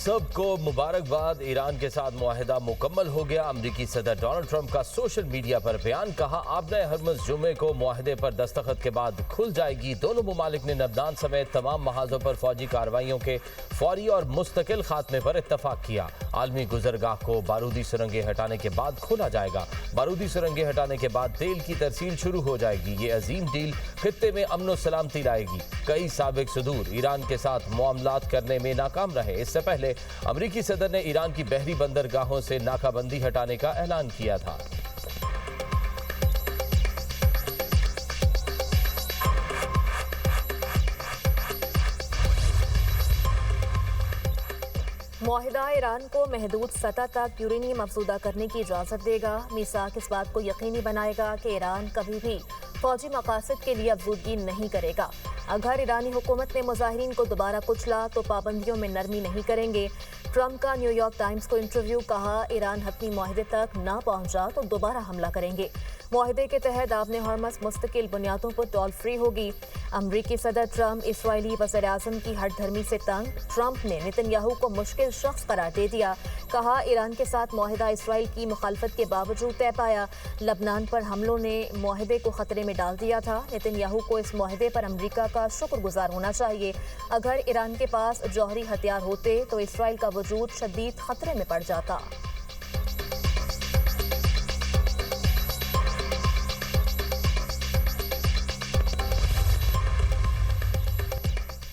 सबको मुबारकबाद। ईरान के साथ मुआहिदा मुकम्मल हो गया। अमरीकी सदर डोनाल्ड ट्रंप का सोशल मीडिया पर बयान, कहा आबने हरमज जुमे को मुआहिदे पर दस्तखत के बाद खुल जाएगी। दोनों मुमालिक ने लबनान समेत तमाम महाजों पर फौजी कार्रवाइयों के फौरी और मुस्तकिल खात्मे पर इत्तफाक किया। आलमी गुजरगाह को बारूदी सुरंगें हटाने के बाद खोला जाएगा। बारूदी सुरंगें हटाने के बाद तेल की तरसील शुरू हो जाएगी। ये अजीम डील खित्ते में अमन और सलामती लाएगी। कई साबिक सदूर ईरान के साथ मामलात करने में नाकाम रहे। इससे पहले अमरीकी सदर ने ईरान की बहरी बंदरगाहों से नाकाबंदी हटाने का ऐलान किया था। मुआहिदा ईरान को महदूद सतह तक यूरेनियम अफज़ूदा करने की इजाज़त देगा। मीसाक इस बात को यकीनी बनाएगा कि ईरान कभी भी फौजी मकासद के लिए अफज़ूदगी नहीं करेगा। अगर ईरानी हुकूमत ने मुजाहिरीन को दोबारा कुचला तो पाबंदियों में नरमी नहीं करेंगे। ट्रंप का न्यूयॉर्क टाइम्स को इंटरव्यू, कहा ईरान हतमी मुआहिदे तक ना पहुंचा तो दोबारा हमला करेंगे। मुआहिदे के तहत आबने हरमस मुस्तकिल बुनियादों पर टोल फ्री होगी। अमरीकी सदर ट्रंप इसराइली वज़ीर-ए-आज़म की हठधर्मी से तंग। ट्रंप ने नेतन्याहू को मुश्किल शख्स करार दे दिया। कहा ईरान के साथ मुआहिदा इसराइल की मुखालफत के बावजूद तय पाया। लबनान पर हमलों ने मुआहिदे को खतरे में डाल दिया था। नेतन्याहू को इस मुआहिदे पर अमरीका का शुक्रगुजार होना चाहिए। अगर ईरान के पास जौहरी हथियार होते तो इसराइल का वजूद शदीद खतरे में पड़ जाता।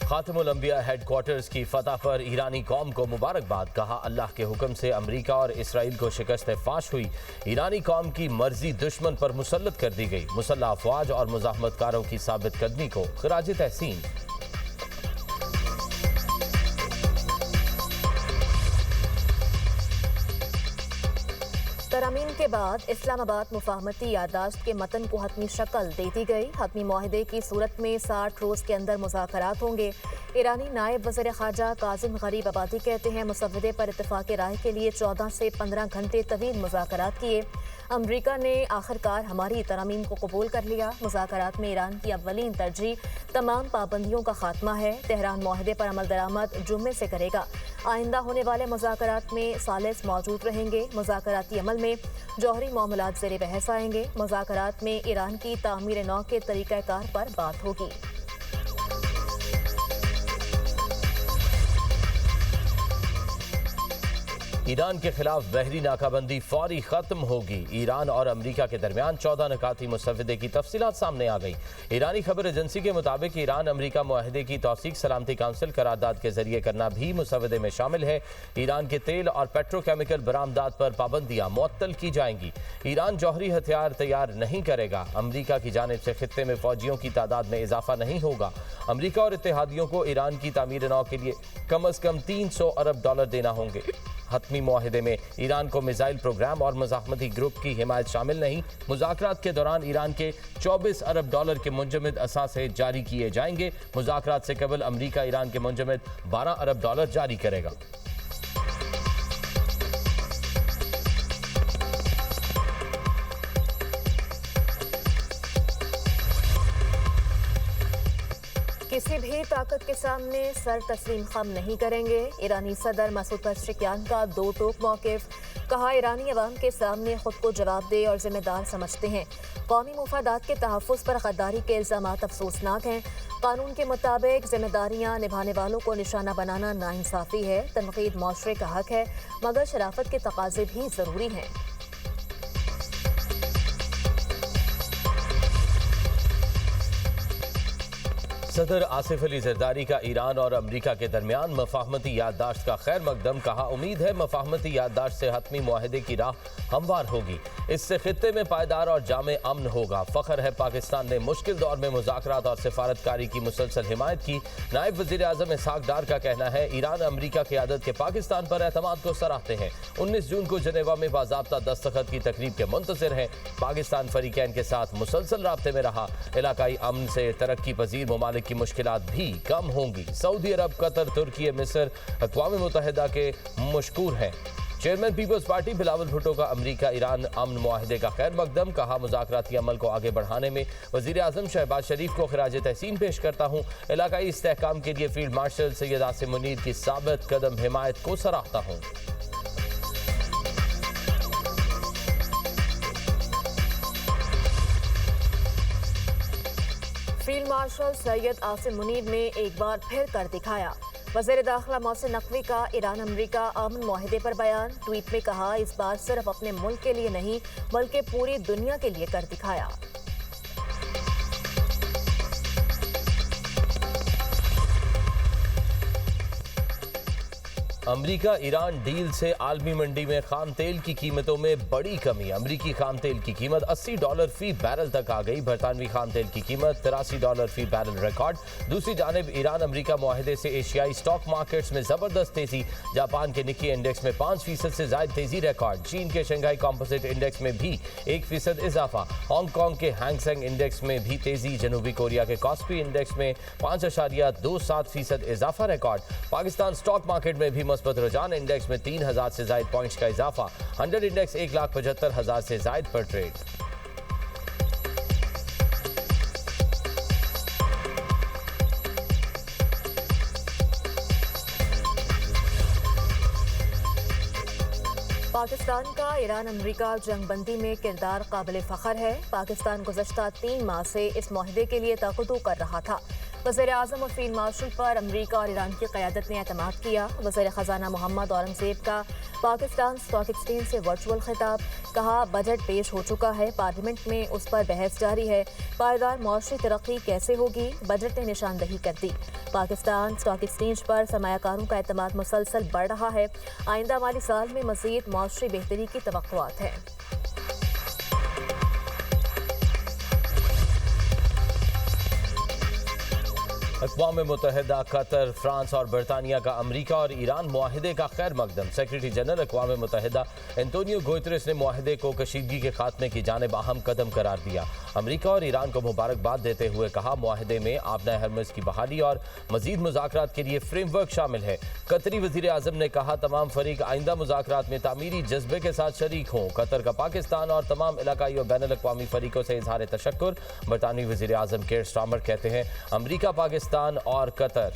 खातिमुल अंबिया हेडक्वार्टर्स की फतह पर ईरानी कौम को मुबारकबाद, कहा अल्लाह के हुक्म से अमरीका और इसराइल को शिकस्त फाश हुई। ईरानी कौम की मर्जी दुश्मन पर मुसल्लत कर दी गई। मुसल्लह अफवाज और मुजाहमतकारों की साबित कदमी को खिराज तहसीन। तरमीम के बाद इस्लामाबाद मुफाहमती याददाश्त के मतन को हतमी शक्ल दे दी गई। हतमी मुआहिदे की सूरत में 60 रोज़ के अंदर मुज़ाकरात होंगे। ईरानी नायब वज़ीर ख़ारजा काज़िम गरीब आबादी कहते हैं मुसव्वदे पर इत्तफ़ाक़ राय के लिए 14 से 15 घंटे तवील मुज़ाकरात किए। अमरीका ने आखिरकार हमारी तरमीम को कबूल कर लिया। मुज़ाकरात में ईरान की अव्वलीन तरजीह तमाम पाबंदियों का खात्मा है। तेहरान मुआहिदे पर अमल दरामद जुम्मे से करेगा। आइंदा होने वाले मुज़ाकरात में सालिस मौजूद रहेंगे। मुज़ाकराती अमल में जौहरी मामलात ज़ेरे बहस आएंगे। मुज़ाकरात में ईरान की तामीर नौ के तरीक़ाकार पर बात होगी। ईरान के खिलाफ बहरी नाकाबंदी फौरी खत्म होगी। ईरान और अमरीका के दरमियान 14 निकाती मुसव्वदे की तफसीलात सामने आ गई। ईरानी खबर एजेंसी के मुताबिक ईरान अमरीका मुआहिदे की तौसीक सलामती काउंसिल करारदाद के जरिए करना भी मुसव्वदे में शामिल है। ईरान के तेल और पेट्रोकेमिकल बरामदात पर पाबंदियां मुअत्तल की जाएंगी। ईरान जौहरी हथियार तैयार नहीं करेगा। अमरीका की जानिब से खित्ते में फौजियों की तादाद में इजाफा नहीं होगा। अमरीका और इत्तेहादियों को ईरान की तामीर नौ के लिए कम अज कम $300 अरब देना होंगे। हतमी मुआहिदे में ईरान को मिसाइल प्रोग्राम और मुजाहमती ग्रुप की हिमायत शामिल नहीं। मुज़ाकरात के दौरान ईरान के $24 अरब के मुंजमद असासे जारी किए जाएंगे। मुज़ाकरात से कबल अमरीका ईरान के मुंजमद $12 अरब जारी करेगा। किसी भी ताकत के सामने सर तस्लीम खम नहीं करेंगे। ईरानी सदर मसूद पेज़ेश्कियान का दो टोक मौक़िफ़, कहा ईरानी अवाम के सामने खुद को जवाबदेह और जिम्मेदार समझते हैं। कौमी मुफादात के तहफ़्फ़ुज़ पर गद्दारी के इल्ज़ामात अफसोसनाक हैं। कानून के मुताबिक जिम्मेदारियाँ निभाने वालों को निशाना बनाना नाइंसाफ़ी है। तनक़ीद मुआशरे का हक है, मगर शराफ़त के तकाज़े भी ज़रूरी हैं। सदर आसिफ अली जरदारी का ईरान और अमरीका के दरमियान मफाहमती याददाश्त का खैर मकदम, कहा उम्मीद है मफाहमती याददाश्त से हतमी मुआहिदे की राह हमवार होगी। इससे खित्ते में पायदार और जामे अमन होगा। फ़ख्र है पाकिस्तान ने मुश्किल दौर में मुज़ाकरात और सिफारतकारी की मुसलसल हिमायत की। नायब वज़ीर-ए-आज़म इसहाक डार का कहना है ईरान अमरीका क़यादत के पाकिस्तान पर एतमाद को सराहते हैं। 19 जून को जनेवा में बाज़ाब्ता दस्तखत की तकरीब के मुंतज़िर हैं। पाकिस्तान फ़रीक़ैन के साथ मुसलसल राब्ते में रहा। इलाकाई अमन से तरक्की पजीर ममालिक की मुश्किलात भी कम होंगी। सऊदी अरब, कतर, तुर्की, मिस्र अक़वाम मुत्तहिदा के मशकूर हैं। चेयरमैन पीपल्स पार्टी बिलावल भुट्टो का अमरीका ईरान अमन मुआहदे का खैर मकदम, कहा मुज़ाकराती अमल को आगे बढ़ाने में वज़ीर आज़म शहबाज शरीफ को खिराज तहसीन पेश करता हूँ। इलाकाई इस्तेहकाम के लिए फील्ड मार्शल सैयद आसिम मुनीर की साबित कदम हिमायत को सराहता हूँ। फील्ड मार्शल सैयद आसिम मुनीर ने एक बार फिर कर दिखाया। वज़ीर दाखिला मोहसिन नकवी का ईरान अमरीका अमन मुआहदे पर बयान। ट्वीट में कहा, इस बार सिर्फ अपने मुल्क के लिए नहीं बल्कि पूरी दुनिया के लिए कर दिखाया। अमरीका ईरान डील से आलमी मंडी में खाम तेल की कीमतों में बड़ी कमी। अमरीकी खाम तेल की कीमत $80 फी बैरल तक आ गई। बरतानवी खाम तेल की कीमत $83 फी बैरल रिकॉर्ड। दूसरी जानिब ईरान अमरीका मुआहदे से एशियाई स्टॉक मार्केट्स में जबरदस्त तेजी। जापान के निक्की इंडेक्स में 5% से ज्यादा तेजी रिकॉर्ड। चीन के शंघाई कॉम्पोजिट इंडेक्स में भी 1% इजाफा। हांगकांग के हैंगसेंग इंडेक्स में भी तेजी। जनूबी कोरिया के कॉस्पी इंडेक्स में 5.27% इजाफा रिकॉर्ड। पाकिस्तान स्टॉक मार्केट में भी मस्बत रुझान। इंडेक्स में 3000 से ज्यादा पॉइंट्स का इजाफा। 100 इंडेक्स 1,75,000 से ज्यादा पर ट्रेड। पाकिस्तान का ईरान अमरीका जंगबंदी में किरदार काबिल फ़ख्र है। पाकिस्तान गुज़श्ता 3 माह से इस मुआहदे के लिए तक़द्दु कर रहा था। वज़ीर आज़म और फील्ड मार्शल पर अमरीका और ईरान की क़यादत ने एतमाद किया। वज़ीर ख़ज़ाना मोहम्मद औरंगज़ेब का पाकिस्तान स्टॉक एक्सचेंज से वर्चुअल खिताब। कहा, बजट पेश हो चुका है, पार्लियामेंट में उस पर बहस जारी है। पायदार मौशरी तरक्की कैसे होगी, बजट ने निशानदही कर दी। पाकिस्तान स्टॉक एक्सचेंज पर सरमायाकारों का एतमाद मुसलसल बढ़ रहा है। आइंदा माली साल में मज़ीद मौशरी बेहतरी की तवक्कुआत है। अक़वाम मुत्तहिदा, कतर, फ्रांस और बरतानिया का अमरीका और ईरान मुआहदे का खैर मकदम। सेक्रेटरी जनरल अक़वाम मुत्तहिदा एंटोनियो गुतेरेस ने मुआहदे को कशीदगी के खात्मे की जानिब अहम कदम करार दिया। अमरीका और ईरान को मुबारकबाद देते हुए कहा, मुआहदे में आबना हरमुज़ की बहाली और मज़ीद मुज़ाकरात के लिए फ्रेमवर्क शामिल है। कतरी वज़ीर आज़म ने कहा, तमाम फ़रीक आइंदा मुज़ाकरात में तामीरी जज्बे के साथ शरीक हों। कतर का पाकिस्तान और तमाम इलाकाई और बैनुल अक़वामी फ़रीक़ों से इज़हार तशक्कुर। बरतानवी वज़ीर आज़म केयर स्टार्मर कहते हैं, अमरीका, पाकिस्तान और कतर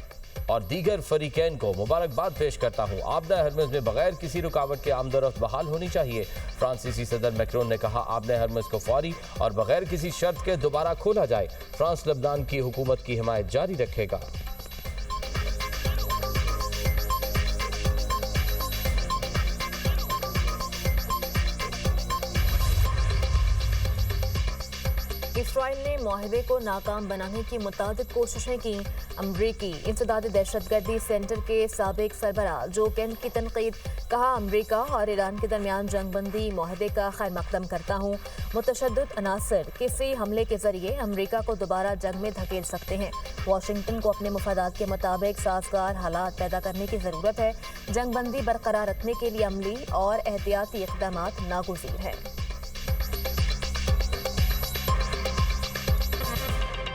और दीगर फरीकैन को मुबारकबाद पेश करता हूँ। आबना हरमुज़ में बगैर किसी रुकावट के आमदोरफ्त बहाल होनी चाहिए। फ्रांसीसी सदर मैक्रोन ने कहा, आबना हरमुज़ को फौरी और बगैर किसी शर्त के दोबारा खोला जाए। फ्रांस लबनान की हुकूमत की हिमायत जारी रखेगा। इसराइल ने मुआहदे को नाकाम बनाने की मुतादिद कोशिशें की। अमरीकी इंसदादी दहशतगर्दी सेंटर के साबिक सरबराह जो केन की तनकीद। कहा, अमरीका और ईरान के दरमियान जंगबंदी मुआहदे का खैर मकदम करता हूँ। मुतशद्दिद अनासर किसी हमले के जरिए अमरीका को दोबारा जंग में धकेल सकते हैं। वाशिंगटन को अपने मुफादात के मुताबिक साजगार हालात पैदा करने की ज़रूरत है। जंगबंदी बरकरार रखने के लिए अमली और एहतियाती इक़दामात नागुज़ीर है।